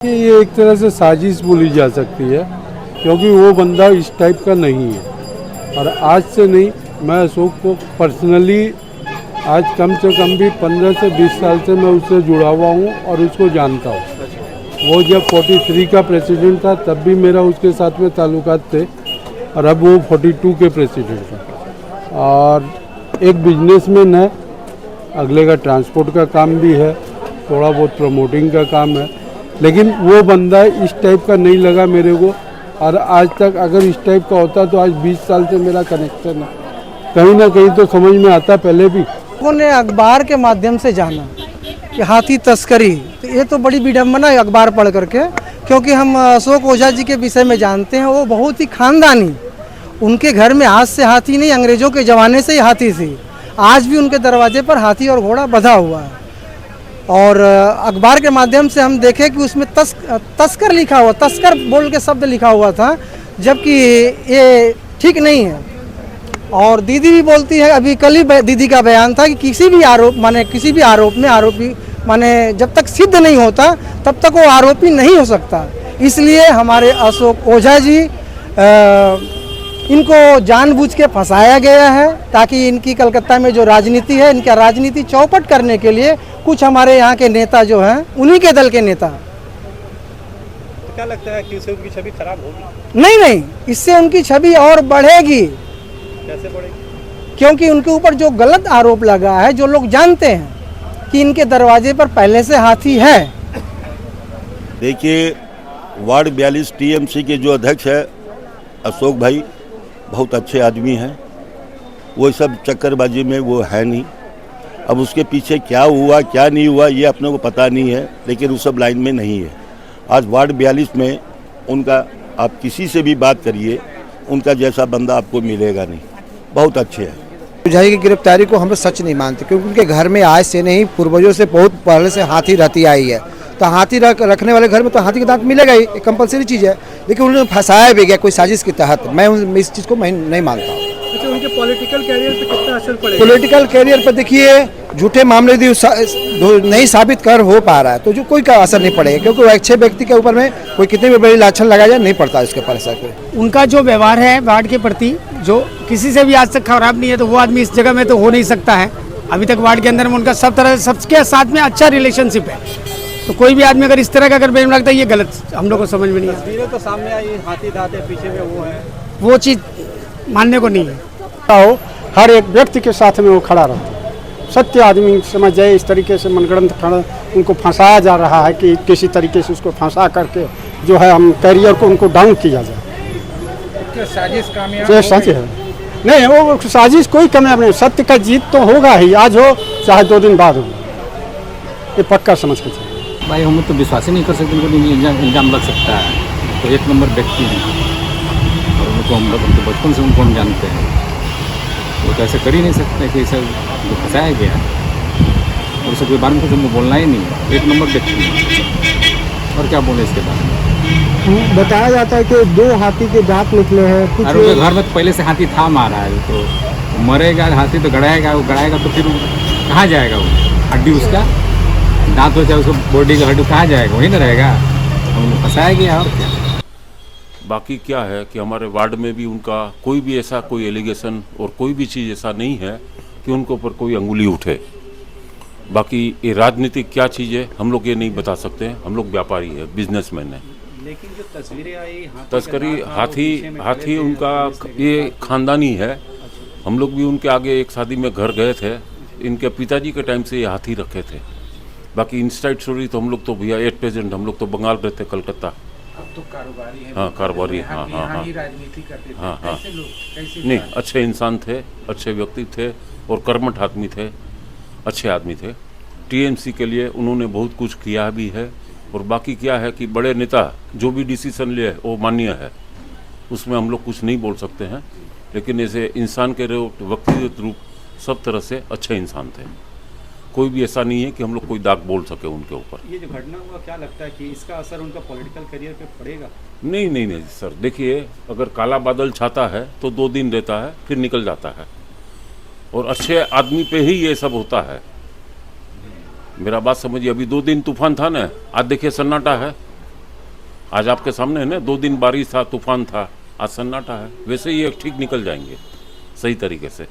ये एक तरह से साजिश बोली जा सकती है, क्योंकि वो बंदा इस टाइप का नहीं है। और आज से नहीं, मैं अशोक को पर्सनली आज कम से कम भी 15 से 20 साल से मैं उससे जुड़ा हुआ हूँ और उसको जानता हूँ। वो जब 43 का प्रेसिडेंट था तब भी मेरा उसके साथ में ताल्लुकात थे, और अब वो 42 के प्रेसिडेंट हैं। और एक बिजनेसमैन है, अगले का ट्रांसपोर्ट का काम भी है, थोड़ा बहुत प्रमोटिंग का काम है, लेकिन वो बंदा इस टाइप का नहीं लगा मेरे को। और आज तक अगर इस टाइप का होता तो आज 20 साल से मेरा कनेक्शन है, कहीं ना कहीं तो समझ में आता पहले भी। लोगों ने अखबार के माध्यम से जाना कि हाथी तस्करी, तो ये तो बड़ी विडम्बना है अखबार पढ़ करके, क्योंकि हम अशोक ओझा जी के विषय में जानते हैं। वो बहुत ही खानदानी, उनके घर में आज से हाथी नहीं, अंग्रेजों के ज़माने से ही हाथी थी। आज भी उनके दरवाजे पर हाथी और घोड़ा बंधा हुआ है। और अखबार के माध्यम से हम देखें कि उसमें तस्कर लिखा हुआ, तस्कर बोल के शब्द लिखा हुआ था, जबकि ये ठीक नहीं है। और दीदी भी बोलती है, अभी कल ही दीदी का बयान था कि किसी भी आरोप में आरोपी माने जब तक सिद्ध नहीं होता तब तक वो आरोपी नहीं हो सकता। इसलिए हमारे अशोक ओझा जी इनको जानबूझ के फंसाया गया है, ताकि इनकी कलकत्ता में जो राजनीति है, इनका राजनीति चौपट करने के लिए कुछ हमारे यहाँ के नेता जो हैं, उन्हीं के दल के नेता। तो क्या लगता है कि इससे उनकी छवि खराब होगी? नहीं, इससे उनकी छवि और बढ़ेगी। कैसे बढ़ेगी? क्योंकि उनके ऊपर जो गलत आरोप लगा है, जो लोग जानते हैं कि इनके दरवाजे पर पहले से हाथी है। देखिए, वार्ड 42 टीएमसी के जो अध्यक्ष है अशोक भाई, बहुत अच्छे आदमी हैं। वो सब चक्करबाजी में वो है नहीं। अब उसके पीछे क्या हुआ क्या नहीं हुआ ये अपने को पता नहीं है, लेकिन उस सब लाइन में नहीं है। आज वार्ड 42 में उनका आप किसी से भी बात करिए, उनका जैसा बंदा आपको मिलेगा नहीं। बहुत अच्छे हैं। ओझा जी की गिरफ्तारी को हम सच नहीं मानते, क्योंकि उनके घर में आज से नहीं, पूर्वजों से बहुत पहले से हाथी रहती आई है। तो हाथी रखने वाले घर में तो हाथी का दांत मिलेगा ही, एक कंपलसरी चीज़ है। लेकिन उन्होंने फंसाया भी गया कोई साजिश के तहत। मैं इस चीज़ को मैं नहीं मानता हूँ। अच्छा, उनके पॉलिटिकल कैरियर पे कितना असर पड़ेगा? पॉलिटिकल कैरियर पर देखिए, झूठे मामले नहीं साबित कर हो पा रहा है, तो जो कोई का असर नहीं पड़ेगा, क्योंकि वो अच्छे व्यक्ति के ऊपर में कोई कितनी भी बड़ी लाछन लगाया जाए नहीं पड़ता इसके ऊपर असर। उनका जो व्यवहार है वार्ड के प्रति, जो किसी से भी आज तक खराब नहीं है, तो वो आदमी इस जगह में तो हो नहीं सकता है। अभी तक वार्ड के अंदर में उनका सब तरह सबके साथ में अच्छा रिलेशनशिप है। तो कोई भी आदमी अगर इस तरह का अगर ब्लेम लगता है, ये गलत हम लोग को समझ में नहीं आता। तस्वीरें तो सामने आई, हाथी दांत है, पीछे में वो है, वो चीज़ मानने को नहीं है। हो हर एक व्यक्ति के साथ में वो खड़ा रहता है। सत्य आदमी समझ जाए, इस तरीके से मनगढ़ंत खड़ा उनको फंसाया जा रहा है कि किसी तरीके से उसको फंसा करके जो है हम कैरियर को उनको डाउन किया जाए। साजिश कामयाब ये सच है। नहीं, वो साजिश कोई कामयाब नहीं। सत्य का जीत तो होगा ही, आज हो चाहे 2 दिन बाद हो, ये पक्का समझ के चलिए। भाई हम तो विश्वास ही नहीं कर सकते, उनको इल्जाम लग सकता है। तो 1 नंबर व्यक्ति हैं और उनको हम लोग तो बचपन से उनको हम जानते हैं। वो तो ऐसे कर ही नहीं सकते कि इसे फंसाया गया और उसे कोई बारे में कुछ हमको बोलना ही नहीं है। 1 नंबर व्यक्ति है, और क्या बोले इसके बारे में। बताया जाता है कि 2 हाथी के दांत निकले हैं। और उनके घर में तो पहले से हाथी था मारा है, तो मरेगा हाथी तो गड़ाएगा, वो गड़ाएगा तो फिर कहाँ जाएगा? वो हड्डी उसका दांत हो चाहे उसको बॉडी का हड्डी कहाँ जाएगा? वहीं ना रहेगा। उनको फंसाया गया और क्या। बाकी क्या है कि हमारे वार्ड में भी उनका कोई भी ऐसा कोई एलिगेशन और कोई भी चीज़ ऐसा नहीं है कि उनके ऊपर कोई अंगुली उठे। बाकी ये राजनीतिक क्या चीज़ है हम लोग ये नहीं बता सकते हैं। हम लोग व्यापारी है, बिजनेसमैन है। लेकिन जो तस्वीरें आई तस्करी हाथी उनका ये खानदानी है। हम लोग भी उनके आगे एक शादी में घर गए थे, इनके पिताजी के टाइम से ये हाथी रखे थे। बाकी इनसाइड स्टोरी तो हम लोग तो भैया एट प्रेजेंट हम लोग तो बंगाल रहते, कलकत्ता। तो कारोबारी है। हाँ, कारोबारी। हाँ, राजनीति करते थे। हाँ। कैसे लोग, कैसे नहीं, अच्छे इंसान थे, अच्छे व्यक्ति थे और कर्मठ आदमी थे, अच्छे आदमी थे। टीएमसी के लिए उन्होंने बहुत कुछ किया भी है। और बाकी क्या है कि बड़े नेता जो भी डिसीजन लिए वो मान्य है, उसमें हम लोग कुछ नहीं बोल सकते हैं। लेकिन ऐसे इंसान के व्यक्तिगत रूप सब तरह से अच्छे इंसान थे। कोई भी ऐसा नहीं है कि हम लोग कोई दाग बोल सके उनके ऊपर। ये जो घटना हुआ, क्या लगता है कि इसका असर उनका पॉलिटिकल करियर पे पड़ेगा? नहीं सर, देखिए, अगर काला बादल छाता है तो 2 दिन रहता है, फिर निकल जाता है। और अच्छे आदमी पे ही ये सब होता है। मेरा बात समझिए, अभी 2 दिन तूफान था ना, आज देखिए सन्नाटा है। आज आपके सामने है ना, 2 दिन बारिश था, तूफान था, आज सन्नाटा है। वैसे ही ये ठीक निकल जाएंगे सही तरीके से।